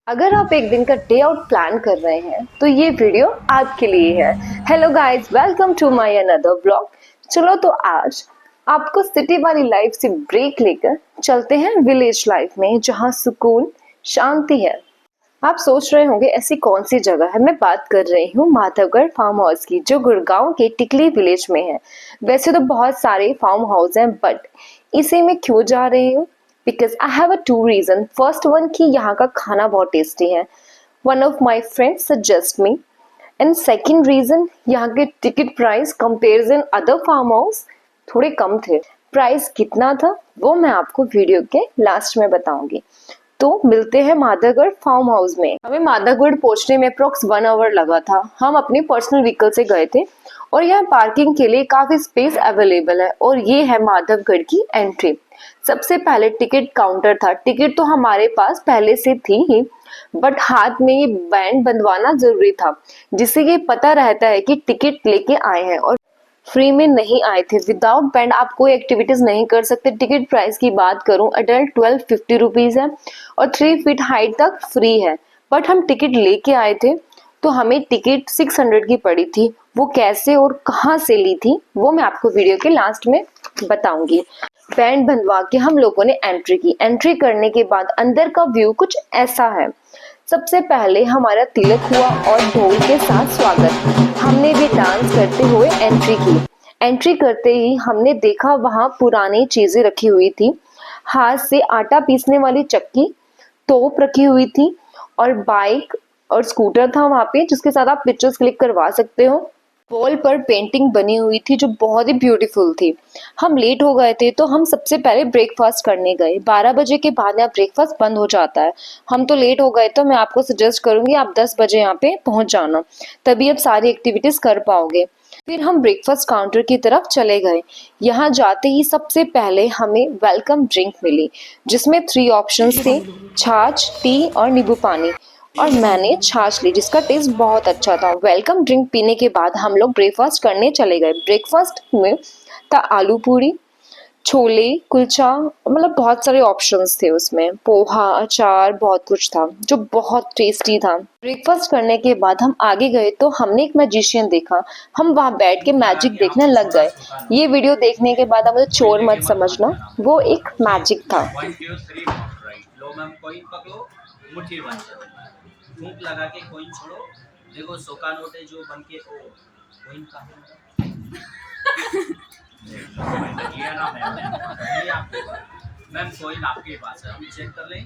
अगर आप एक दिन का डे आउट प्लान कर रहे हैं तो ये वीडियो आपके लिए है। Hello guys, welcome to my another vlog. चलो तो आज आपको सिटी वाली लाइफ से ब्रेक लेकर चलते हैं विलेज लाइफ में, जहाँ सुकून शांति है। आप सोच रहे होंगे ऐसी कौन सी जगह है। मैं बात कर रही हूँ माधवगढ़ फार्म हाउस की, जो गुड़गांव के टिकली विलेज में है। वैसे तो बहुत सारे फार्म हाउस हैं, बट इसी में क्यों जा रही हूँ? Because I have a two reason. First one कि यहाँ का खाना बहुत टेस्टी है, one of my friends suggest me. And second reason, यहाँ के ticket price comparison other farm house थोड़े कम थे। प्राइस कितना था वो मैं आपको वीडियो के लास्ट में बताऊंगी। तो मिलते हैं माधवगढ़ फार्म हाउस में। हमें माधवगढ़ पहुंचने में अप्रोक्स 1 आवर लगा था। हम अपनी पर्सनल व्हीकल से गए थे और यहाँ पार्किंग के लिए काफी स्पेस अवेलेबल है। और ये है माधवगढ़ की एंट्री। सबसे पहले टिकट काउंटर था। टिकट तो हमारे पास पहले से थी ही, बट हाथ में ये बैंड बंधवाना जरूरी था, जिससे ये पता रहता है कि टिकट लेके आए हैं और फ्री में नहीं आए थे। विदाउट बैंड आप कोई एक्टिविटीज नहीं कर सकते। टिकट प्राइस की बात करूं, अडल्ट 1250 रुपीज है और 3 फीट हाइट तक फ्री है। बट हम टिकट लेके आए थे तो हमें टिकट 600 की पड़ी थी। वो कैसे और कहाँ से ली थी वो मैं आपको वीडियो के लास्ट में बताऊंगी। बैंड बंधवा के हम लोगों ने एंट्री की। एंट्री करने के बाद अंदर का व्यू कुछ ऐसा है। सबसे पहले हमारा तिलक हुआ और ढोल के साथ स्वागत। हमने भी डांस करते हुए एंट्री की। एंट्री करते ही हमने देखा वहां पुरानी चीजें रखी हुई थी। हाथ से आटा पीसने वाली चक्की, तोप रखी हुई थी और बाइक और स्कूटर था वहां पे, जिसके साथ आप पिक्चर्स क्लिक करवा सकते हो। वॉल पर पेंटिंग बनी हुई थी जो बहुत ही ब्यूटीफुल थी। हम लेट हो गए थे तो हम सबसे पहले ब्रेकफास्ट करने गए। 12 बजे के बाद यहाँ ब्रेकफास्ट बंद हो जाता है। हम तो लेट हो गए तो मैं आपको सजेस्ट करूंगी आप 10 बजे यहाँ पे पहुंच जाना, तभी आप सारी एक्टिविटीज कर पाओगे। फिर हम ब्रेकफास्ट काउंटर की तरफ चले गए। यहाँ जाते ही सबसे पहले हमें वेलकम ड्रिंक मिली, जिसमें 3 ऑप्शंस थे, छाछ, टी और नींबू पानी। और मैंने छाछ ली, जिसका टेस्ट बहुत अच्छा था। वेलकम ड्रिंक पीने के बाद हम लोग ब्रेकफास्ट करने चले गए। ब्रेकफास्ट में था आलू पूरी, छोले, कुलचा, मतलब बहुत सारे ऑप्शंस थे उसमें, पोहा, अचार, बहुत कुछ था जो बहुत टेस्टी था। ब्रेकफास्ट करने के बाद हम आगे गए तो हमने एक मैजिशियन देखा। हम वहां बैठ के मैजिक देखने लग गए। ये वीडियो देखने के बाद आप मुझे चोर मत समझना, वो एक मैजिक था। मुट्ठी बंद करो, धूप लगा के कोइन छोड़ो। देखो 100 का नोट है जो बन के ओ कोइन का लिया ना मैम, ये आपके मैम कोइन आपके पास है, हम चेक कर लें।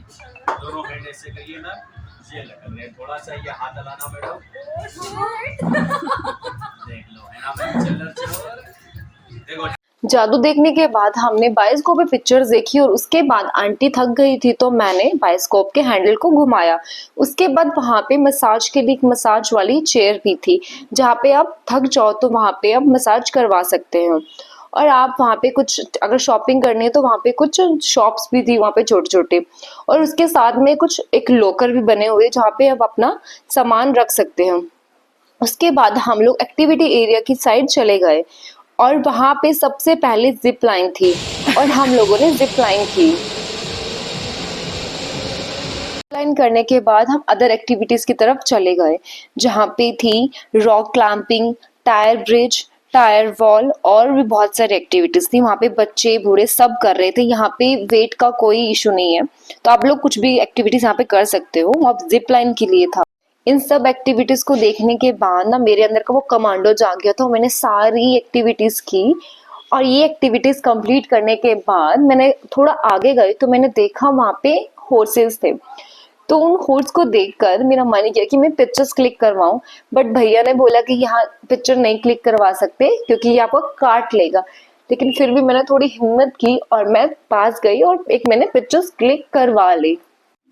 दोनों हैंड ऐसे करिए मैम, ये लग रहे थोड़ा सा ये हाथ हलाना मैडम, देख लो है ना मैम। चिल्लर चोर देखो। जादू देखने के बाद हमने बायोस्कोप पे पिक्चर्स देखी और उसके बाद आंटी थक गई थी तो मैंने बायोस्कोप के हैंडल को घुमाया। उसके बाद वहां पे मसाज के लिए एक मसाज वाली चेयर भी थी, जहाँ पे आप थक जाओ तो वहां पे आप मसाज करवा सकते हो। और आप वहाँ पे कुछ अगर शॉपिंग करनी है तो वहाँ पे कुछ शॉप्स भी थी वहाँ पे छोटे छोटे। और उसके साथ में कुछ एक लॉकर भी बने हुए जहाँ पे आप अपना सामान रख सकते हो। उसके बाद हम लोग एक्टिविटी एरिया की साइड चले गए और वहां पे सबसे पहले जिप लाइन थी और हम लोगों ने जिप लाइन की। जिप लाइन करने के बाद हम अदर एक्टिविटीज की तरफ चले गए, जहाँ पे थी rock clamping, tyre bridge, tyre wall और भी बहुत सारी एक्टिविटीज थी। वहाँ पे बच्चे बूढ़े सब कर रहे थे। यहाँ पे वेट का कोई इशू नहीं है, तो आप लोग कुछ भी एक्टिविटीज यहाँ पे कर सकते हो। अब जिप लाइन के लिए था। इन सब एक्टिविटीज को देखने के बाद ना मेरे अंदर का वो कमांडो जाग गया था। मैंने सारी एक्टिविटीज की और ये एक्टिविटीज कंप्लीट करने के बाद मैंने थोड़ा आगे गई तो मैंने देखा वहाँ पे हॉर्सेस थे। तो उन हॉर्स को देखकर मेरा मन किया कि मैं पिक्चर्स क्लिक करवाऊं, बट भैया ने बोला कि यहाँ पिक्चर नहीं क्लिक करवा सकते क्योंकि ये आपको काट लेगा। लेकिन फिर भी मैंने थोड़ी हिम्मत की और मैं पास गई और एक मैंने पिक्चर्स क्लिक करवा ली।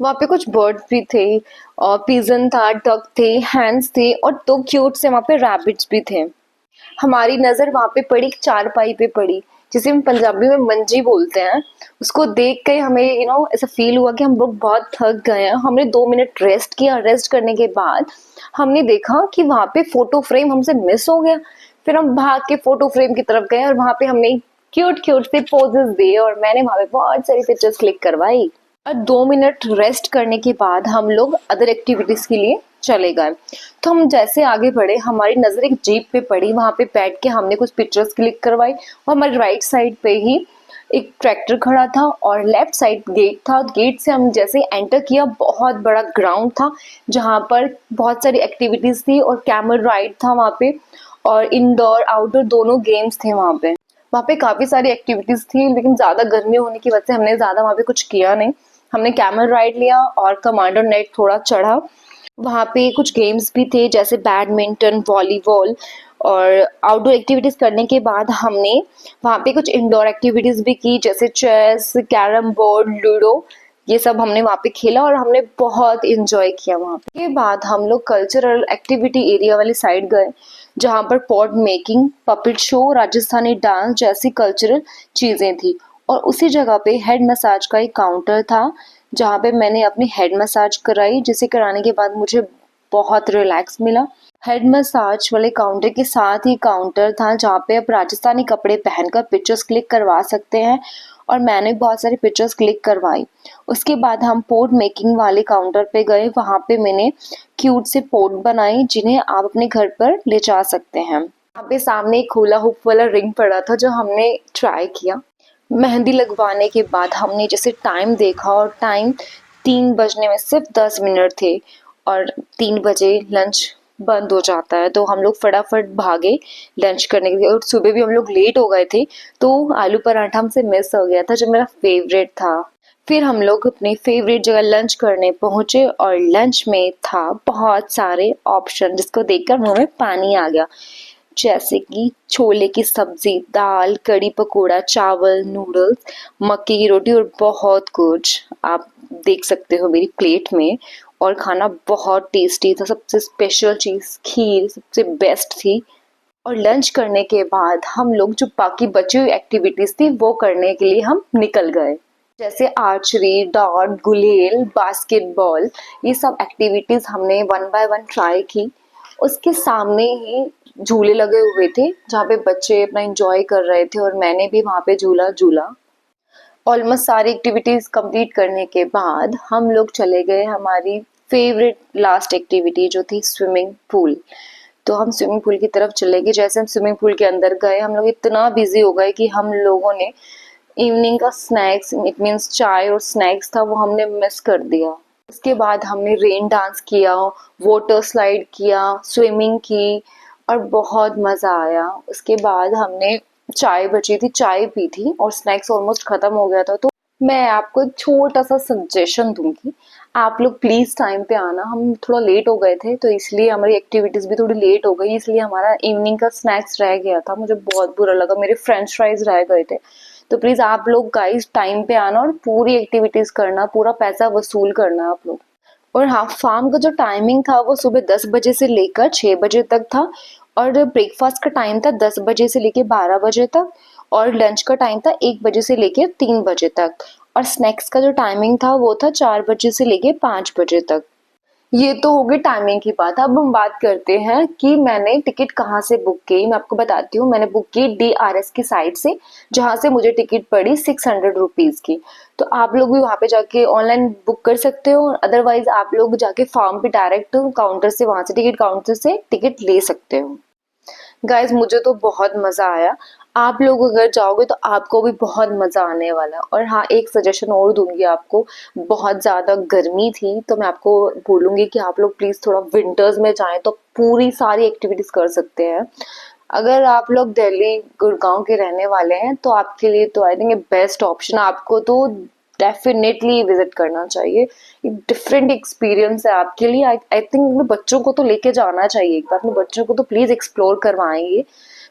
वहाँ पे कुछ बर्ड्स भी थे और पिजन था, डक थे, हैंस थे और 2 क्यूट से वहाँ पे रैबिट्स भी थे। हमारी नजर वहाँ पे पड़ी, एक चारपाई पे पड़ी, जिसे हम पंजाबी में मंजी बोलते हैं। उसको देख के हमें ऐसा फील हुआ कि हम लोग बहुत थक गए हैं। हमने 2 मिनट रेस्ट किया। रेस्ट करने के बाद हमने देखा कि वहाँ पे फोटो फ्रेम हमसे मिस हो गया। फिर हम भाग के फोटो फ्रेम की तरफ गए और वहाँ पे हमने क्यूट क्यूट से पोजेस दिए और मैंने वहाँ पे बहुत सारी पिक्चर्स क्लिक करवाई। और 2 मिनट रेस्ट करने के बाद हम लोग अदर एक्टिविटीज़ के लिए चले गए। तो हम जैसे आगे बढ़े, हमारी नज़र एक जीप पे पड़ी, वहाँ पे बैठ के हमने कुछ पिक्चर्स क्लिक करवाई और हमारे राइट साइड पे ही एक ट्रैक्टर खड़ा था और लेफ्ट साइड गेट था। गेट से हम जैसे एंटर किया, बहुत बड़ा ग्राउंड था जहाँ पर बहुत सारी एक्टिविटीज़ थी और कैमल राइड था वहाँ पे, और इंडोर आउटडोर दोनों गेम्स थे वहाँ पे। वहाँ पे काफ़ी सारी एक्टिविटीज़ थी, लेकिन ज़्यादा गर्मी होने की वजह से हमने ज़्यादा वहाँ पे कुछ किया नहीं। हमने कैमल राइड लिया और कमांडर नेट थोड़ा चढ़ा। वहाँ पे कुछ गेम्स भी थे जैसे बैडमिंटन, वॉलीबॉल, और आउटडोर एक्टिविटीज़ करने के बाद हमने वहाँ पे कुछ इंडोर एक्टिविटीज़ भी की जैसे चेस, कैरम बोर्ड, लूडो, ये सब हमने वहाँ पे खेला और हमने बहुत इंजॉय किया वहाँ पे। के बाद हम लोग कल्चरल एक्टिविटी एरिया वाली साइड गए जहाँ पर pot making, puppet show, Rajasthani dance जैसी कल्चरल चीज़ें थी। और उसी जगह पे हेड मसाज का एक काउंटर था जहाँ पे मैंने अपनी हेड मसाज कराई, जिसे कराने के बाद मुझे बहुत रिलैक्स मिला। हेड मसाज वाले काउंटर के साथ ही काउंटर था जहाँ पे आप राजस्थानी कपड़े पहनकर पिक्चर्स क्लिक करवा सकते हैं, और मैंने बहुत सारी पिक्चर्स क्लिक करवाई। उसके बाद हम पोट मेकिंग वाले काउंटर पे गए, वहाँ पे मैंने क्यूट से पोट बनाई जिन्हें आप अपने घर पर ले जा सकते हैं। वहाँ पे सामने एक हुला हुप वाला रिंग पड़ा था जो हमने ट्राई किया। मेहंदी लगवाने के बाद हमने जैसे टाइम देखा और टाइम 3 बजने में सिर्फ 10 मिनट थे और 3 बजे लंच बंद हो जाता है, तो हम लोग फटाफट भागे लंच करने के लिए। और सुबह भी हम लोग लेट हो गए थे, तो आलू पराठा हमसे मिस हो गया था जो मेरा फेवरेट था। फिर हम लोग अपनी फेवरेट जगह लंच करने पहुंचे और लंच में था बहुत सारे ऑप्शन जिसको देखकर मुंह में पानी आ गया, जैसे कि छोले की सब्जी, दाल, कड़ी पकोड़ा, चावल, नूडल्स, मक्के की रोटी और बहुत कुछ। आप देख सकते हो मेरी प्लेट में, और खाना बहुत टेस्टी था। सबसे स्पेशल चीज़ खीर सबसे बेस्ट थी। और लंच करने के बाद हम लोग जो बाकी बची हुई एक्टिविटीज़ थी वो करने के लिए हम निकल गए, जैसे आर्चरी, डॉट, गुलेल, बास्केटबॉल, ये सब एक्टिविटीज़ हमने 1 बाय 1 ट्राई की। उसके सामने ही झूले लगे हुए थे जहाँ पे बच्चे अपना एंजॉय कर रहे थे और मैंने भी वहाँ पे झूला झूला। ऑलमोस्ट सारी एक्टिविटीज़ कंप्लीट करने के बाद हम लोग चले गए हमारी फेवरेट लास्ट एक्टिविटी जो थी स्विमिंग पूल। तो हम स्विमिंग पूल की तरफ चले गए। जैसे हम स्विमिंग पूल के अंदर गए, हम लोग इतना बिजी हो गए कि हम लोगों ने इवनिंग का स्नैक्स, इट मीन्स चाय और स्नैक्स था, वो हमने मिस कर दिया। उसके बाद हमने रेन डांस किया, वाटर स्लाइड किया, स्विमिंग की और बहुत मज़ा आया। उसके बाद हमने चाय बची थी, चाय पी थी और स्नैक्स ऑलमोस्ट ख़त्म हो गया था। तो मैं आपको एक छोटा सा सजेशन दूंगी, आप लोग प्लीज़ टाइम पे आना। हम थोड़ा लेट हो गए थे तो इसलिए हमारी एक्टिविटीज़ भी थोड़ी लेट हो गई, इसलिए हमारा इवनिंग का स्नैक्स रह गया था। मुझे बहुत बुरा लगा, मेरे फ्रेंच फ्राइज रह गए थे। तो प्लीज़ आप लोग गाइस टाइम पे आना और पूरी एक्टिविटीज़ करना, पूरा पैसा वसूल करना आप लोग। और हाँ, फार्म का जो टाइमिंग था वो सुबह 10 बजे से लेकर 6 बजे तक था, और ब्रेकफास्ट का टाइम था 10 बजे से लेकर 12 बजे तक, और लंच का टाइम था 1 बजे से लेकर 3 बजे तक, और स्नैक्स का जो टाइमिंग था वो था 4 बजे से लेकर 5 बजे तक। ये तो हो गई टाइमिंग की बात। अब हम बात करते हैं कि मैंने टिकट कहाँ से बुक की। मैं आपको बताती हूँ, मैंने बुक की DRS की साइट से, जहाँ से मुझे टिकट पड़ी 600 रुपीज़ की। तो आप लोग भी वहाँ पे जाके ऑनलाइन बुक कर सकते हो, अदरवाइज आप लोग जाके फार्म पे डायरेक्ट काउंटर से, वहाँ से टिकट काउंटर से टिकट ले सकते हो। गाइज मुझे तो बहुत मज़ा आया। आप लोग अगर जाओगे तो आपको भी बहुत मज़ा आने वाला है। और हाँ, एक सजेशन और दूंगी आपको, बहुत ज़्यादा गर्मी थी तो मैं आपको बोलूँगी कि आप लोग प्लीज़ थोड़ा विंटर्स में जाएं तो पूरी सारी एक्टिविटीज़ कर सकते हैं। अगर आप लोग दिल्ली गुड़गांव के रहने वाले हैं तो आपके लिए तो आई थिंक ये बेस्ट ऑप्शन, आपको तो डेफिनेटली विजिट करना चाहिए। एक डिफरेंट एक्सपीरियंस है आपके लिए। आई थिंक अपने बच्चों को तो लेके जाना चाहिए एक बार, अपने बच्चों को तो प्लीज़ एक्सप्लोर करवाएंगे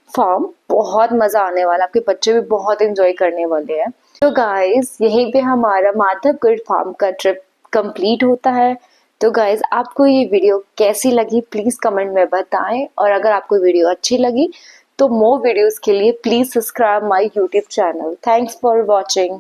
फार्म, बहुत मज़ा आने वाला, आपके बच्चे भी बहुत एंजॉय करने वाले हैं। तो गाइस यहीं पे हमारा माधवगढ़ फार्म का ट्रिप कंप्लीट होता है। तो गाइज आपको ये वीडियो कैसी लगी प्लीज़ कमेंट में बताएं, और अगर आपको वीडियो अच्छी लगी तो मोर वीडियोस के लिए please subscribe my YouTube channel. Thanks for watching.